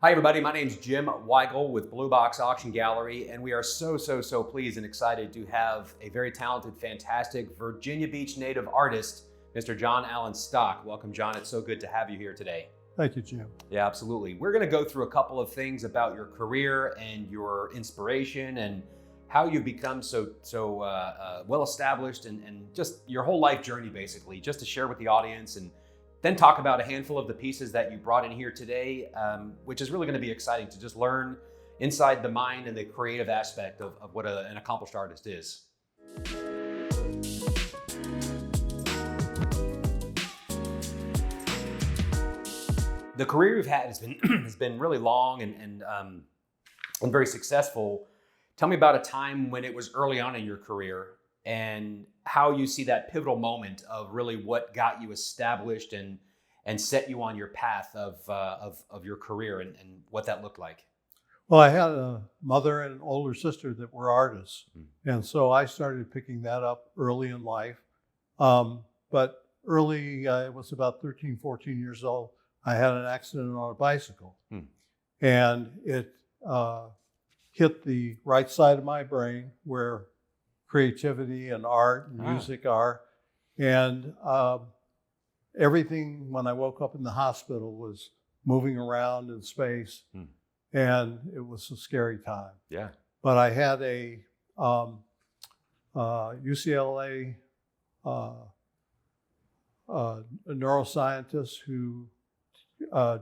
Hi everybody, my name is Jim Weigel with Blue Box Auction Gallery, and we are so pleased and excited to have a very talented, fantastic Virginia Beach native artist, Mr. John Allen Stock. Welcome, John. It's so good to have you here today. Thank you, Jim. Yeah, absolutely. We're going to go through a couple of things about your career and your inspiration and how you've become so well established and just your whole life journey, basically, just to share with the audience, and then talk about a handful of the pieces that you brought in here today, which is really going to be exciting to just learn inside the mind and the creative aspect of what an accomplished artist is. The career you've had has been really long and very successful. Tell me about a time when it was early on in your career and how you see that pivotal moment of really what got you established and set you on your path of your career and what that looked like. Well, I had a mother and an older sister that were artists. And so I started picking that up early in life. But early, I was about 13, 14 years old. I had an accident on a bicycle. And it hit the right side of my brain where creativity and art and music are. And everything, when I woke up in the hospital, was moving around in space. And it was a scary time. Yeah. But I had a UCLA a neuroscientist who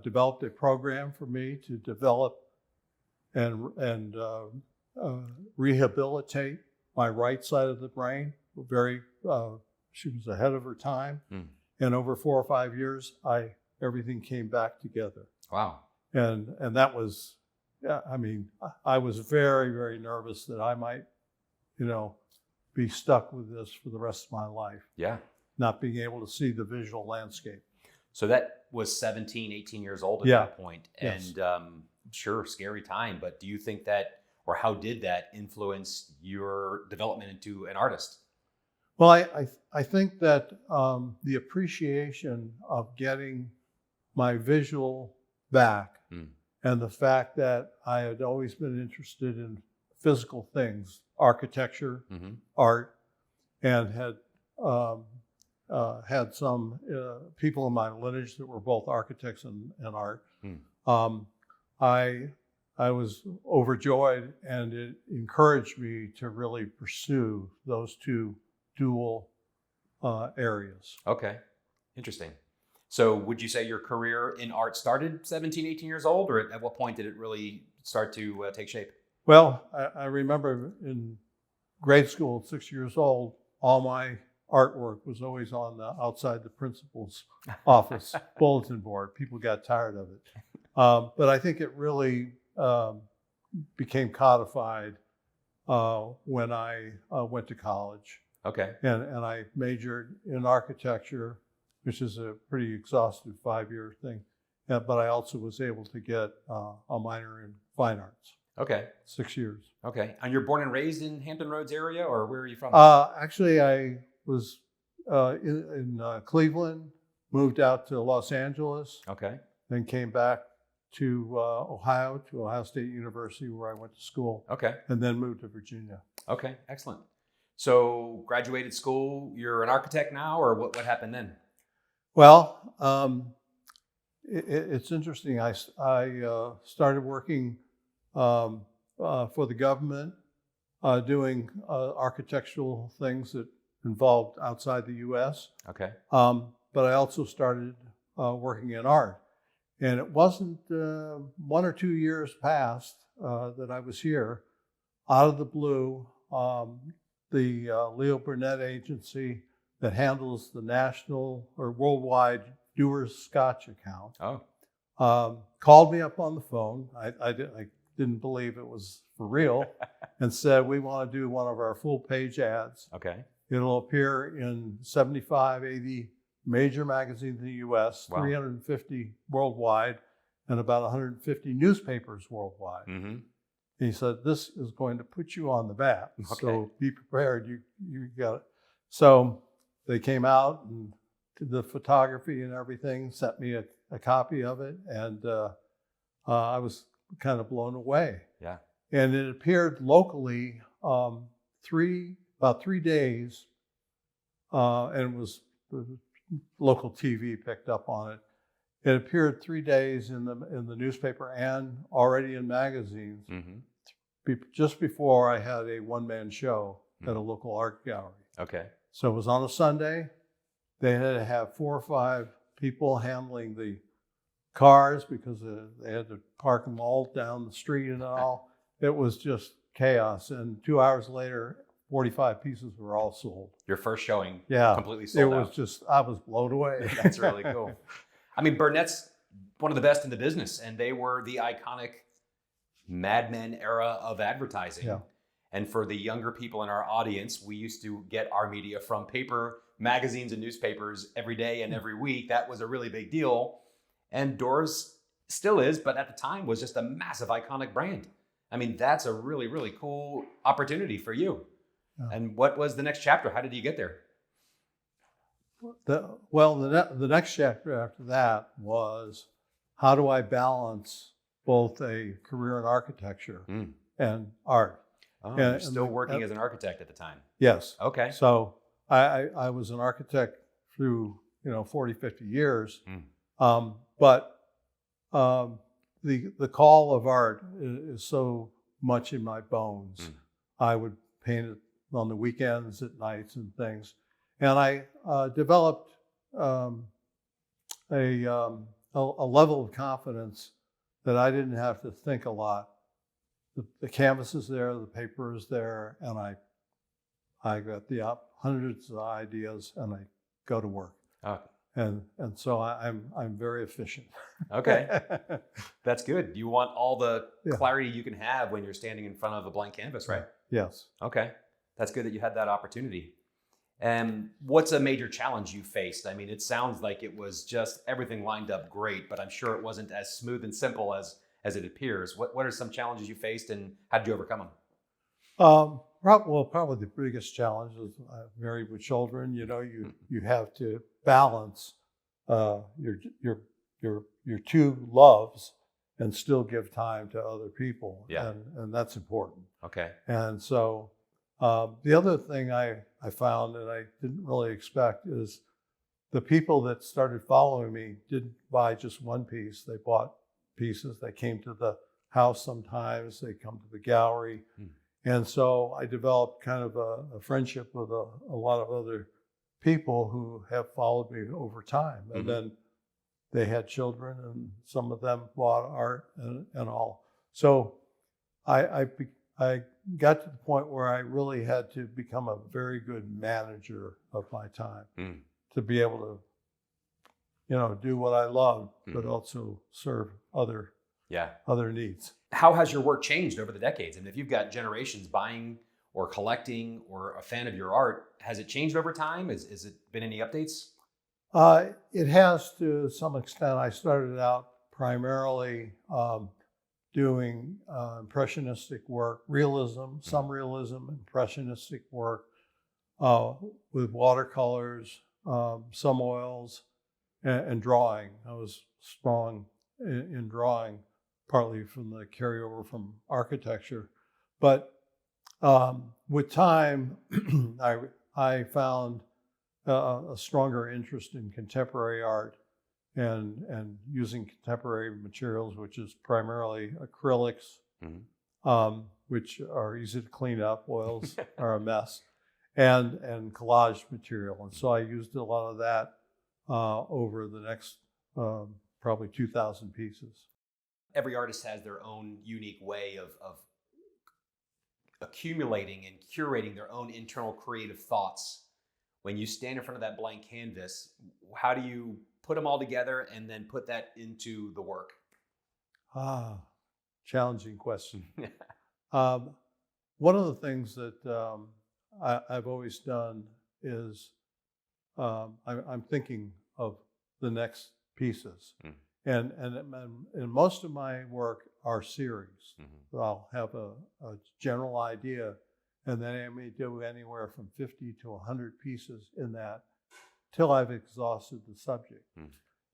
developed a program for me to develop and rehabilitate my right side of the brain. She was ahead of her time. And over 4 or 5 years, everything came back together. Wow. And that was, I mean, I was very, very nervous that I might, be stuck with this for the rest of my life. Yeah. Not being able to see the visual landscape. So that was 17, 18 years old at that point. Yes. And sure, scary time, but do you think that, or how did that influence your development into an artist? Well, I think that the appreciation of getting my visual back and the fact that I had always been interested in physical things, architecture, art, and had had some people in my lineage that were both architects and art. I was overjoyed, and it encouraged me to really pursue those two dual areas. Okay, interesting. So would you say your career in art started 17, 18 years old, or at what point did it really start to take shape? Well, I remember in grade school at 6 years old, all my artwork was always on the outside the principal's office bulletin board. People got tired of it. But I think it really became codified when I went to college. Okay. And I majored in architecture, which is a pretty exhaustive 5-year thing. But I also was able to get a minor in fine arts. Okay. 6 years. Okay. And you're born and raised in Hampton Roads area, or where are you from? Actually, I was in Cleveland, moved out to Los Angeles. Okay. Then came back to Ohio State University, where I went to school. Okay. And then moved to Virginia. Okay. Excellent. So graduated school, you're an architect now, or what happened then? Well, it's interesting. I started working for the government, doing architectural things that involved outside the U.S. Okay. But I also started working in art. And it wasn't 1 or 2 years past that I was here. Out of the blue, the Leo Burnett agency that handles the national or worldwide Dewar's Scotch account called me up on the phone. I didn't believe it was for real and said, we want to do one of our full page ads. Okay. It'll appear in 75, 80 major magazines in the U.S., 350 worldwide, and about 150 newspapers worldwide. He said, this is going to put you on the map. So be prepared. You got it. So they came out and did the photography and everything, sent me a copy of it. And I was kind of blown away. Yeah. And it appeared locally about 3 days, and it was the local TV picked up on it. It appeared 3 days in the newspaper and already in magazines. Just before I had a one-man show at a local art gallery. Okay. So it was on a Sunday. They had to have 4 or 5 people handling the cars because they had to park them all down the street and all. It was just chaos. And 2 hours later, 45 pieces were all sold. Your first showing, Yeah, completely sold out. It was just, I was blown away. That's really cool. I mean, Burnett's one of the best in the business, and they were the iconic Mad Men era of advertising. Yeah. And for the younger people in our audience, we used to get our media from paper magazines and newspapers every day and every week. That was a really big deal. And Doors still is, but at the time was just a massive iconic brand. I mean, that's a really, really cool opportunity for you. Yeah. And what was the next chapter? How did you get there? The next chapter after that was, how do I balance both a career in architecture and art? Oh, you're still working as an architect at the time? Yes. Okay. So I was an architect through 40, 50 years. But the call of art is so much in my bones. I would paint it on the weekends, at nights and things. And I developed a level of confidence that I didn't have to think a lot. The canvas is there, the paper is there, and I got the hundreds of ideas, and I go to work. Okay. And so I'm very efficient. Okay, that's good. You want all the clarity you can have when you're standing in front of a blank canvas, right? Yes. Okay, that's good that you had that opportunity. And what's a major challenge you faced? I mean, it sounds like it was just everything lined up great, but I'm sure it wasn't as smooth and simple as it appears. What are some challenges you faced, and how did you overcome them? Probably the biggest challenge is married with children. You have to balance your two loves and still give time to other people. Yeah. And that's important. Okay. And so the other thing I found that I didn't really expect is the people that started following me didn't buy just one piece. They bought pieces. They came to the house sometimes. They come to the gallery. And so I developed kind of a friendship with a lot of other people who have followed me over time. And then they had children, and some of them bought art and all. So I got to the point where I really had to become a very good manager of my time to be able to, do what I love, but also serve other needs. How has your work changed over the decades? And if you've got generations buying or collecting or a fan of your art, has it changed over time? Has it been any updates? It has to some extent. I started out primarily doing impressionistic work, realism, some realism, impressionistic work with watercolors, some oils, and drawing. I was strong in drawing, partly from the carryover from architecture. But with time, I found a stronger interest in contemporary art and using contemporary materials, which is primarily acrylics, which are easy to clean up. Oils are a mess, and collage material. And so I used a lot of that over the next probably 2,000 pieces. Every artist has their own unique way of accumulating and curating their own internal creative thoughts. When you stand in front of that blank canvas, how do you put them all together and then put that into the work? Challenging question. One of the things that I've always done is I'm thinking of the next pieces. And most of my work are series. I'll have a general idea, and then I may do anywhere from 50 to 100 pieces in that till I've exhausted the subject.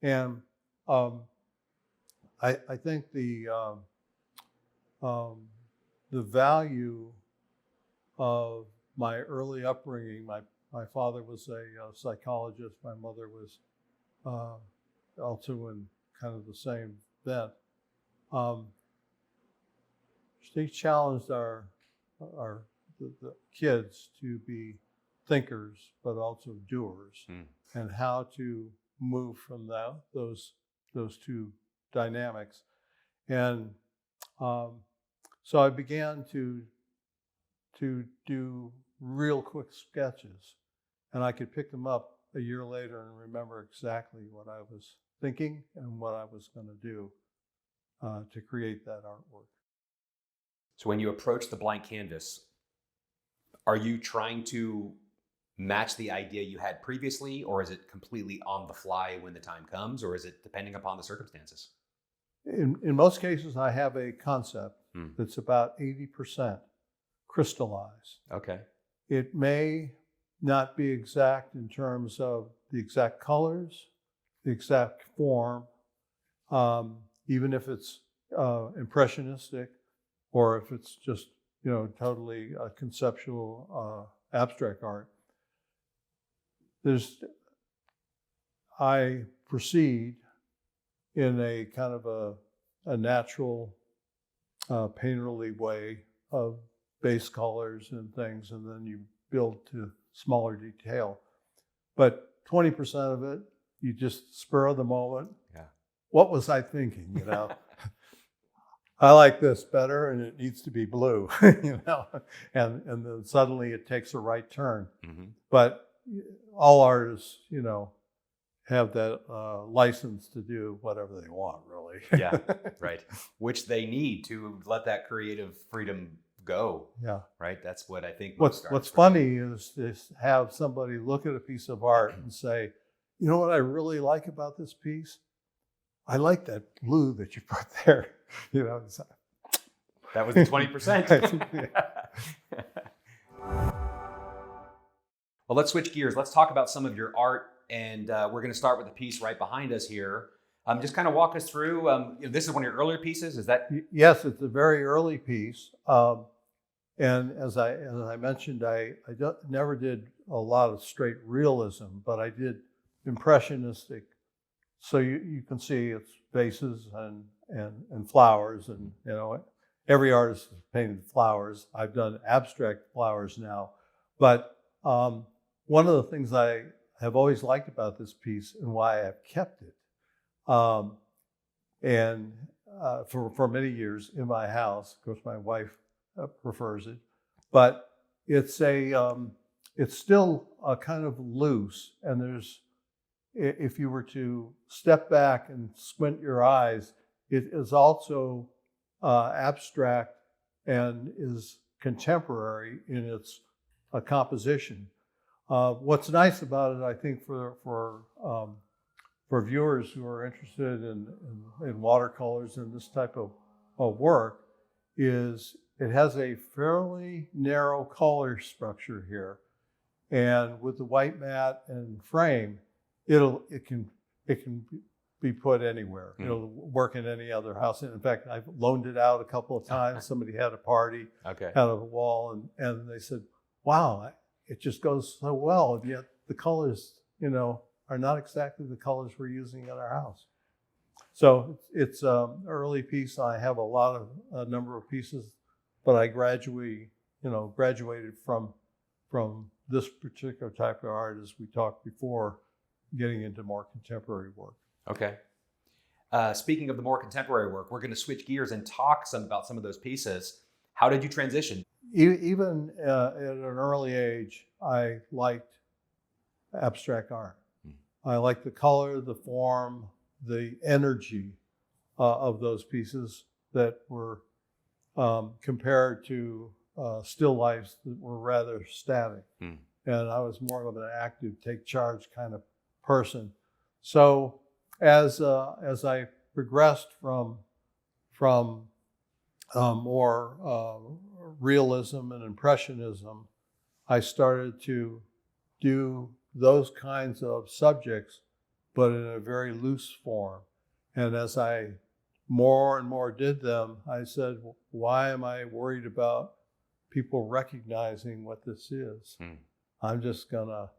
And I think the value of my early upbringing. My father was a psychologist. My mother was also in kind of the same bent. Um, they challenged the kids to be thinkers, but also doers, and how to move from those two dynamics. And so I began to do real quick sketches, and I could pick them up a year later and remember exactly what I was thinking and what I was going to do to create that artwork. So when you approach the blank canvas, are you trying to match the idea you had previously, or is it completely on the fly when the time comes, or is it depending upon the circumstances? In most cases, I have a concept that's about 80% crystallized. Okay. It may not be exact in terms of the exact colors, the exact form, even if it's impressionistic, or if it's just totally conceptual abstract art. I proceed in a kind of a natural painterly way of base colors and things, and then you build to smaller detail. But 20% of it, you just spur of the moment. Yeah. What was I thinking? I like this better, and it needs to be blue. And then suddenly it takes a right turn. Mm-hmm. But all artists, have that license to do whatever they want, really. Yeah, right. Which they need to let that creative freedom go. Yeah. Right. That's what I think. What's funny is to have somebody look at a piece of art and say, you know what I really like about this piece? I like that blue that you put there. That was the 20%. Well, let's switch gears. Let's talk about some of your art. And we're going to start with the piece right behind us here. Just kind of walk us through. This is one of your earlier pieces. Is that? Yes, it's a very early piece. And as I mentioned, I never did a lot of straight realism, but I did impressionistic. So you can see it's vases and flowers, and every artist has painted flowers. I've done abstract flowers now, but one of the things I have always liked about this piece and why I've kept it, and for many years in my house. Of course, my wife prefers it, but it's still kind of loose, and if you were to step back and squint your eyes, it is also abstract and is contemporary in its composition. What's nice about it, I think, for viewers who are interested in watercolors and this type of work, is it has a fairly narrow color structure here, and with the white mat and frame, it can be put anywhere. It'll work in any other house. In fact, I've loaned it out a couple of times. Somebody had a party, okay, had a wall, and they said, "Wow, it just goes so well." And yet the colors, are not exactly the colors we're using in our house. So it's an early piece. I have a number of pieces, but I graduated from this particular type of art, as we talked before, getting into more contemporary work. Okay. Speaking of the more contemporary work, we're going to switch gears and talk about some of those pieces. How did you transition? Even at an early age, I liked abstract art. I liked the color, the form, the energy of those pieces that were compared to still lifes that were rather static. And I was more of an active, take charge kind of person. So as I progressed from more realism and impressionism, I started to do those kinds of subjects, but in a very loose form. And as I more and more did them, I said, why am I worried about people recognizing what this is? I'm just going to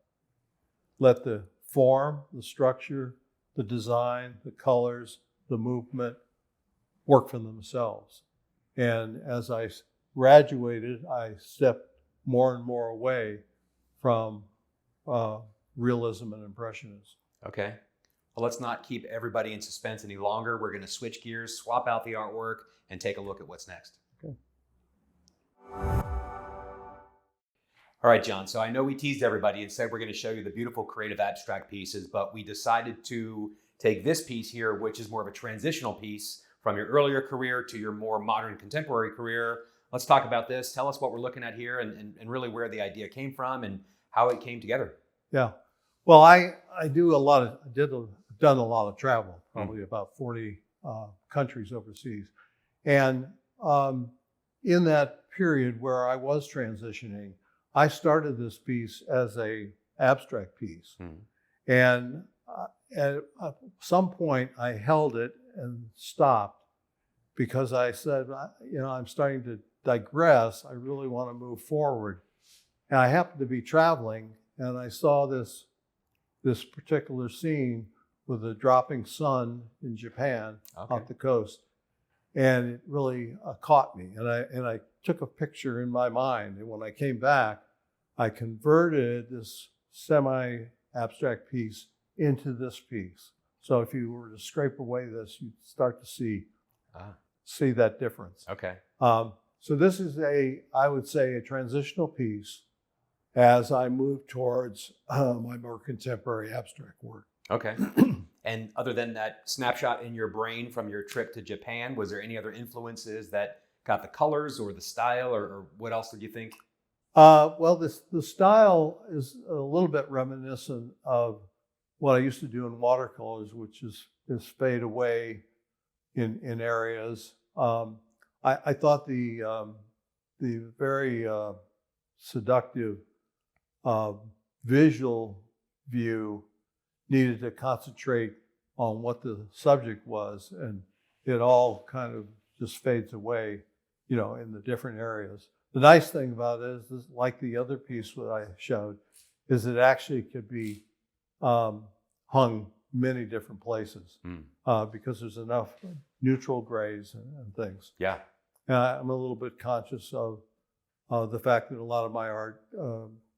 let the form, the structure, the design, the colors, the movement work for themselves. And as I graduated, I stepped more and more away from realism and impressionism. Okay. Well, let's not keep everybody in suspense any longer. We're going to switch gears, swap out the artwork, and take a look at what's next. Okay. All right, John. So I know we teased everybody and said we're going to show you the beautiful creative abstract pieces, but we decided to take this piece here, which is more of a transitional piece from your earlier career to your more modern contemporary career. Let's talk about this. Tell us what we're looking at here and really where the idea came from and how it came together. Yeah. Well, I do I've done a lot of travel, probably about 40 countries overseas. And in that period where I was transitioning, I started this piece as a abstract piece. And at some point I held it and stopped because I said, I'm starting to digress. I really want to move forward. And I happened to be traveling and I saw this particular scene with a dropping sun in Japan off the coast. And it really caught me. And I took a picture in my mind. And when I came back, I converted this semi-abstract piece into this piece. So if you were to scrape away this, you'd start to see that difference. Okay. So this is I would say, a transitional piece as I move towards my more contemporary abstract work. Okay. And other than that snapshot in your brain from your trip to Japan, was there any other influences that got the colors or the style, or what else did you think? Well, the style is a little bit reminiscent of what I used to do in watercolors, which is fade away in areas. I thought the very seductive visual view needed to concentrate on what the subject was, and it all kind of just fades away, in the different areas. The nice thing about it is, like the other piece that I showed, is it actually could be hung many different places because there's enough neutral grays and things. Yeah. And I'm a little bit conscious of the fact that a lot of my art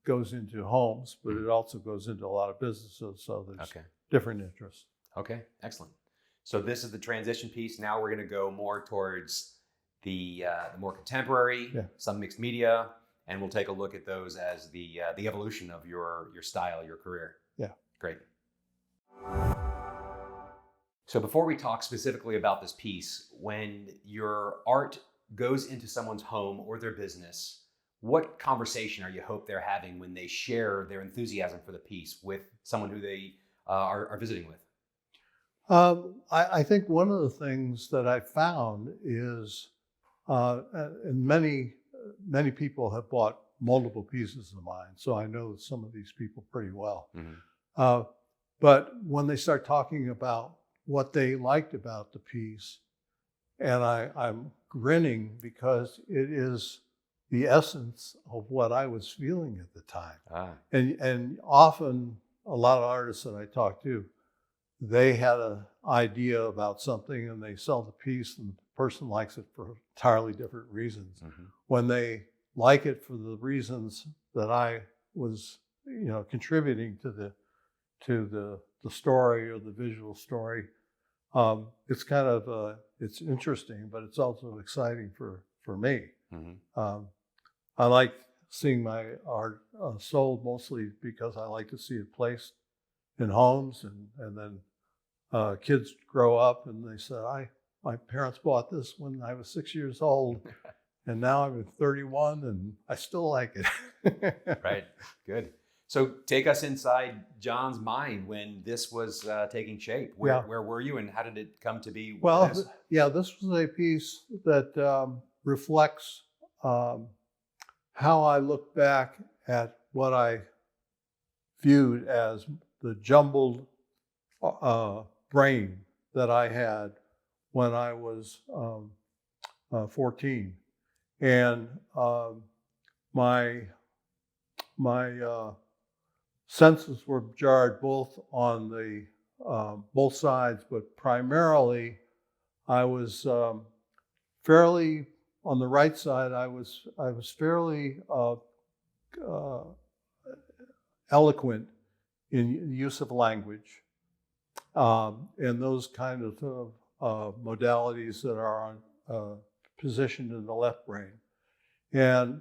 goes into homes, but it also goes into a lot of businesses. So there's different interests. Okay, excellent. So this is the transition piece. Now we're going to go more towards the more contemporary, some mixed media, and we'll take a look at those as the evolution of your style, your career. Yeah. Great. So before we talk specifically about this piece, when your art goes into someone's home or their business, what conversation are you hope they're having when they share their enthusiasm for the piece with someone who they are visiting with? I think one of the things that I found is, and many people have bought multiple pieces of mine, so I know some of these people pretty well. But when they start talking about what they liked about the piece, and I'm grinning because it is the essence of what I was feeling at the time. And often a lot of artists that I talk to, they had an idea about something and they sell the piece and the person likes it for entirely different reasons. When they like it for the reasons that I was, contributing to the story or the visual story, it's kind of it's interesting, but it's also exciting for me. I like seeing my art sold mostly because I like to see it placed in homes, and then kids grow up and they say, my parents bought this when I was 6 years old, and now I'm 31 and I still like it. Right, good. So take us inside John's mind when this was taking shape. Where were you and how did it come to be? Well, this was a piece that reflects how I look back at what I viewed as the jumbled brain that I had when I was 14, and my senses were jarred both on the both sides, but primarily I was fairly on the right side. I was fairly eloquent in use of language, and those kind of modalities that are positioned in the left brain. And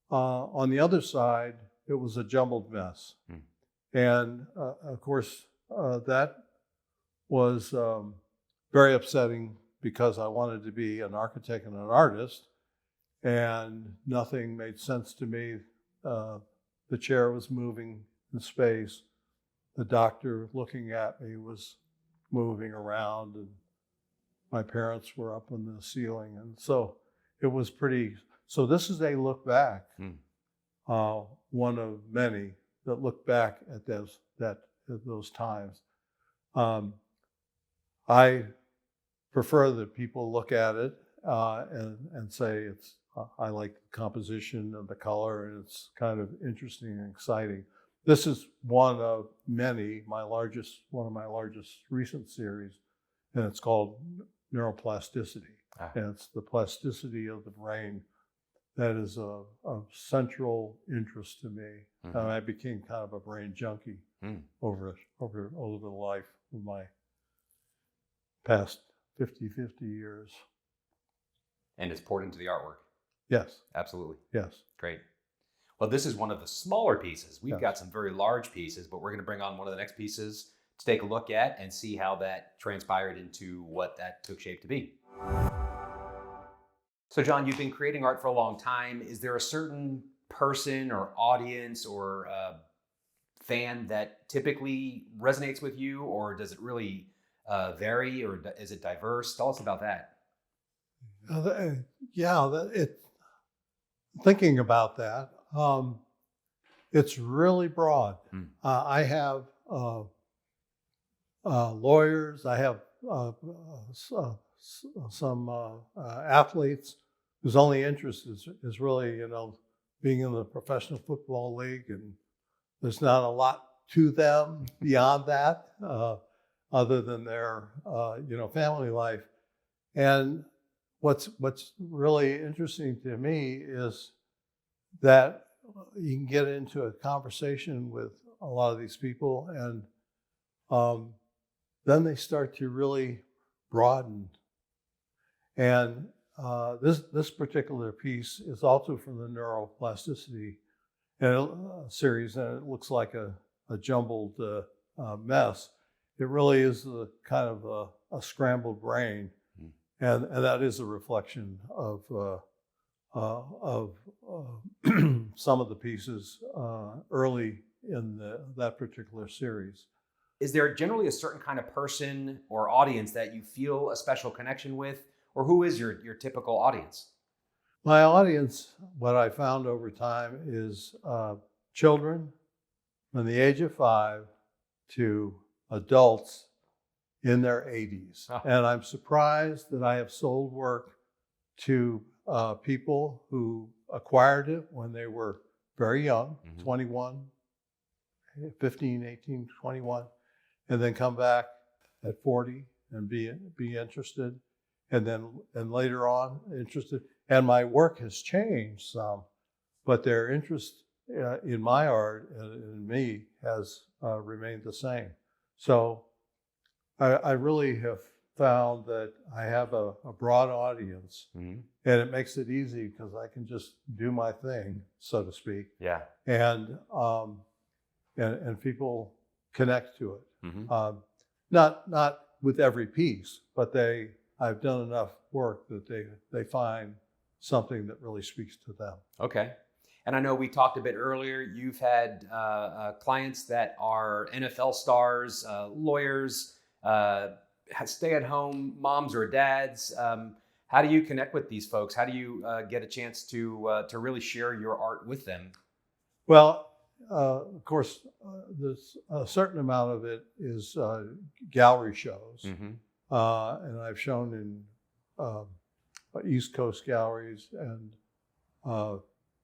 on the other side, it was a jumbled mess. And of course, that was very upsetting because I wanted to be an architect and an artist, and nothing made sense to me. The chair was moving in space. The doctor looking at me was moving around, and my parents were up on the ceiling. And so it was pretty, so this is a look back, one of many that look back at those times. I prefer that people look at it and say it's, I like the composition and the color, and it's kind of interesting and exciting. This is one of many, one of my largest recent series, and it's called Neuroplasticity. And it's the plasticity of the brain that is of central interest to me. And I became kind of a brain junkie over the life of my past 50 years. And it's poured into the artwork. Yes. Absolutely. Yes. Great. Well, this is one of the smaller pieces. We've got some very large pieces, but we're going to bring on one of the next pieces to take a look at and see how that transpired into what that took shape to be. So, John, you've been creating art for a long time. Is there a certain person or audience or fan that typically resonates with you, or does it really vary, or is it diverse? Tell us about that. Thinking about that, it's really broad. I have lawyers. I have some athletes whose only interest is really, being in the professional football league, and there's not a lot to them beyond that, other than their family life. And what's really interesting to me is that you can get into a conversation with a lot of these people, and then they start to really broaden. And this particular piece is also from the Neuroplasticity series, and it looks like a jumbled mess. It really is a kind of a scrambled brain, and that is a reflection of some of the pieces early in that particular series. Is there generally a certain kind of person or audience that you feel a special connection with, or who is your typical audience? My audience, what I found over time, is children from the age of 5 to adults in their 80s. And I'm surprised that I have sold work to people who acquired it when they were very young, 21, 15, 18, 21, and then come back at 40 and be interested, and later on interested. And my work has changed some, but their interest in my art and in me has remained the same. So I really have found that I have a broad audience, and it makes it easy because I can just do my thing, so to speak. Yeah. And people connect to it. Not with every piece, but I've done enough work that they find something that really speaks to them. Okay. And I know we talked a bit earlier, you've had clients that are NFL stars, lawyers, stay-at-home moms or dads. How do you connect with these folks? How do you get a chance to really share your art with them? Well, of course, there's a certain amount of it is gallery shows. and I've shown in East Coast galleries and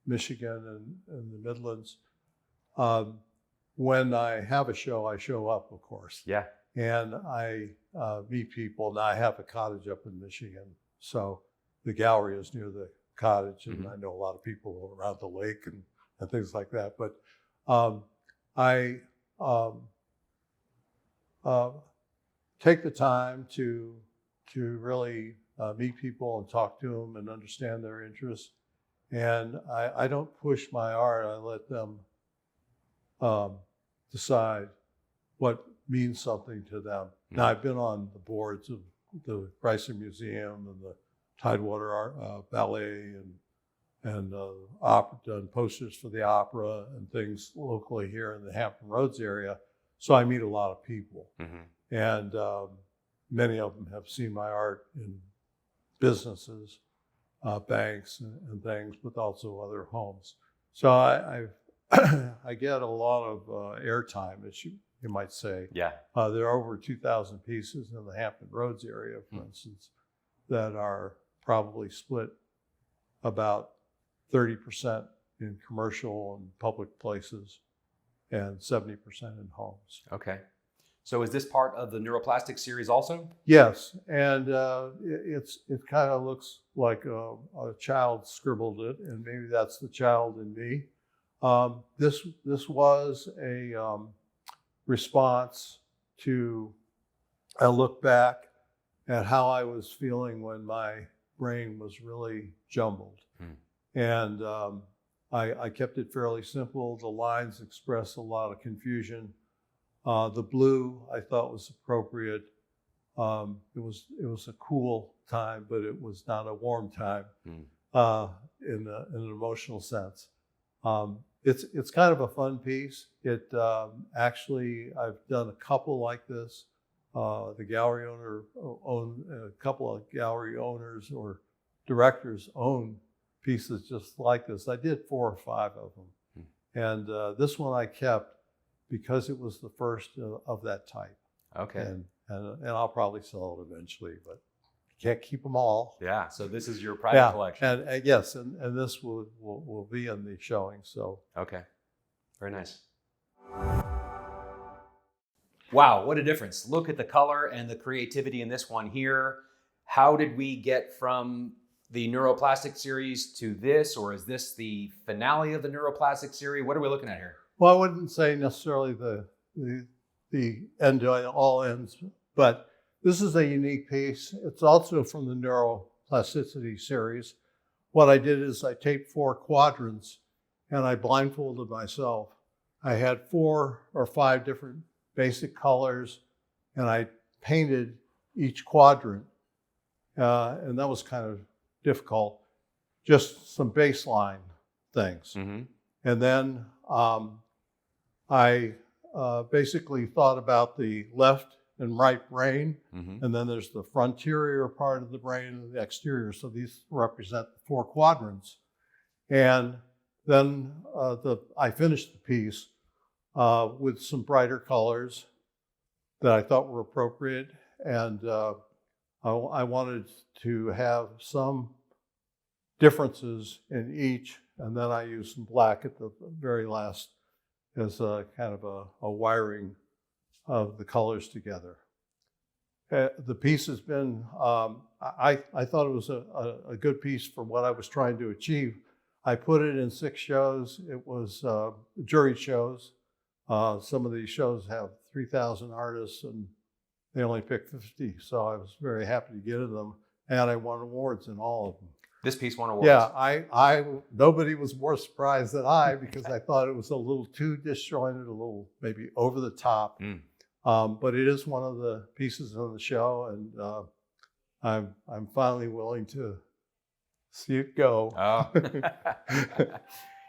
Michigan and the Midlands. When I have a show, I show up, of course. Yeah. And I meet people. Now I have a cottage up in Michigan, so the gallery is near the cottage, and I know a lot of people around the lake and things like that. But I take the time to really meet people and talk to them and understand their interests. And I don't push my art. I let them decide what means something to them. Now, I've been on the boards of the Chrysler Museum and the Tidewater Ballet and opera, done posters for the opera and things locally here in the Hampton Roads area. So I meet a lot of people. And many of them have seen my art in businesses, banks and things, but also other homes. So I get a lot of airtime, as you might say. Yeah. There are over 2,000 pieces in the Hampton Roads area, for instance, that are probably split about 30% in commercial and public places and 70% in homes. Okay. So is this part of the neuroplastic series also? Yes, and it kind of looks like a child scribbled it, and maybe that's the child in me. This was a response to a look back at how I was feeling when my brain was really jumbled. And I kept it fairly simple. The lines express a lot of confusion. The blue I thought was appropriate. It was a cool time, but it was not a warm time in an emotional sense. It's kind of a fun piece. It actually, I've done a couple like this. The gallery owner a couple of gallery owners or directors own pieces just like this. I did 4 or 5 of them, and this one I kept because it was the first of that type. Okay. And I'll probably sell it eventually, but you can't keep them all. Yeah. So this is your private collection. And yes, and this will be in the showing. So okay, very nice. Wow, what a difference! Look at the color and the creativity in this one here. How did we get from the neuroplastic series to this, or is this the finale of the neuroplastic series? What are we looking at here? Well, I wouldn't say necessarily the end all ends, but this is a unique piece. It's also from the neuroplasticity series. What I did is I taped 4 quadrants and I blindfolded myself. I had 4 or 5 different basic colors and I painted each quadrant. And that was kind of difficult, just some baseline things. And then I basically thought about the left and right brain, and then there's the frontier part of the brain and the exterior. So these represent the 4 quadrants. And then I finished the piece with some brighter colors that I thought were appropriate, and I wanted to have some differences in each, and then I used some black at the very last as a kind of a wiring of the colors together. The piece has been, I thought it was a good piece for what I was trying to achieve. I put it in 6 shows. It was jury shows. Some of these shows have 3,000 artists and they only picked 50. So I was very happy to get in them. And I won awards in all of them. This piece won awards. Yeah, nobody was more surprised than I, because I thought it was a little too disjointed, a little maybe over the top. But it is one of the pieces on the show, and I'm finally willing to see it go. Oh.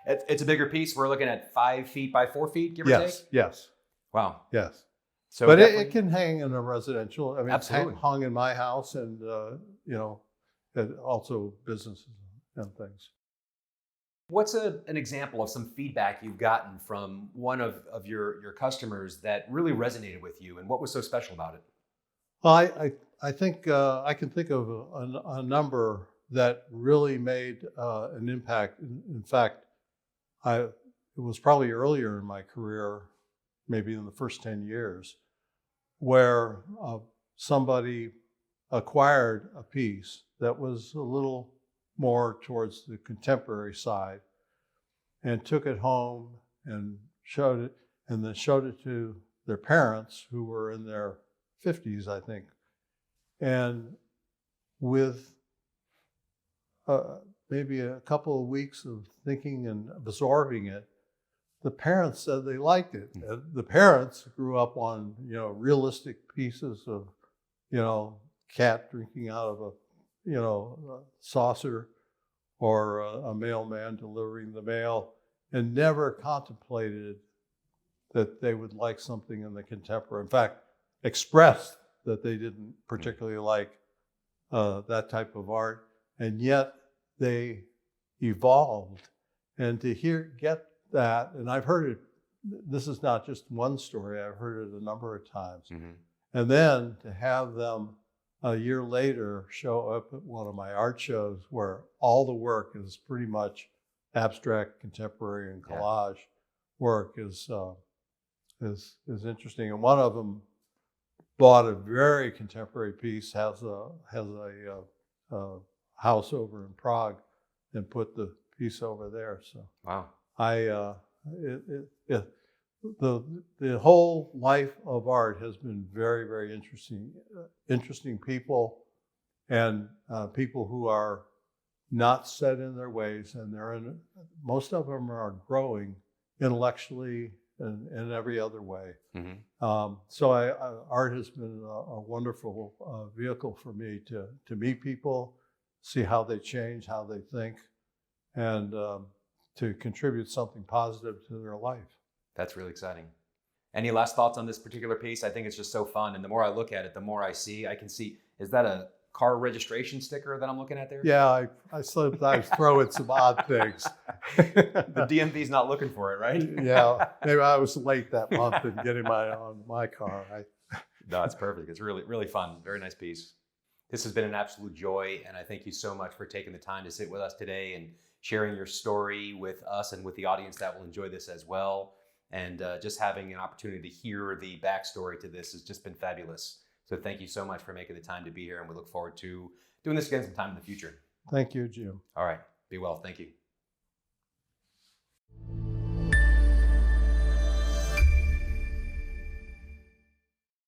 It's a bigger piece. We're looking at 5 feet by 4 feet, give or take? Yes. Wow. Yes. So but it can hang in a residential. I mean, absolutely. It's hung in my house, and and also businesses and things. What's an example of some feedback you've gotten from one of your customers that really resonated with you, and what was so special about it? Well, I think I can think of a number that really made an impact. In fact, it was probably earlier in my career, maybe in the first 10 years, where somebody acquired a piece that was a little more towards the contemporary side and took it home and showed it, and then showed it to their parents, who were in their 50s, I think. And with maybe a couple of weeks of thinking and absorbing it, the parents said they liked it. The parents grew up on, realistic pieces of, cat drinking out of a saucer, or a mailman delivering the mail, and never contemplated that they would like something in the contemporary. In fact, expressed that they didn't particularly like that type of art, and yet they evolved. And to get that, and I've heard it, this is not just one story, I've heard it a number of times. Mm-hmm. And then to have them a year later show up at one of my art shows where all the work is pretty much abstract, contemporary, and collage work is interesting. And one of them bought a very contemporary piece, has a house over in Prague, and put the piece over there. So wow, the whole life of art has been very, very interesting. Interesting people, and people who are not set in their ways, and most of them are growing intellectually and in every other way. Mm-hmm. So art has been a wonderful vehicle for me to meet people, see how they change, how they think, and to contribute something positive to their life. That's really exciting. Any last thoughts on this particular piece? I think it's just so fun. And the more I look at it, the more I can see, is that a car registration sticker that I'm looking at there? Yeah, I sometimes throw in some odd things. The DMV's not looking for it, right? Yeah, maybe I was late that month in getting my car. No, it's perfect. It's really, really fun. Very nice piece. This has been an absolute joy, and I thank you so much for taking the time to sit with us today and sharing your story with us and with the audience that will enjoy this as well. And just having an opportunity to hear the backstory to this has just been fabulous. So thank you so much for making the time to be here, and we look forward to doing this again sometime in the future. Thank you, Jim. All right. Be well. Thank you.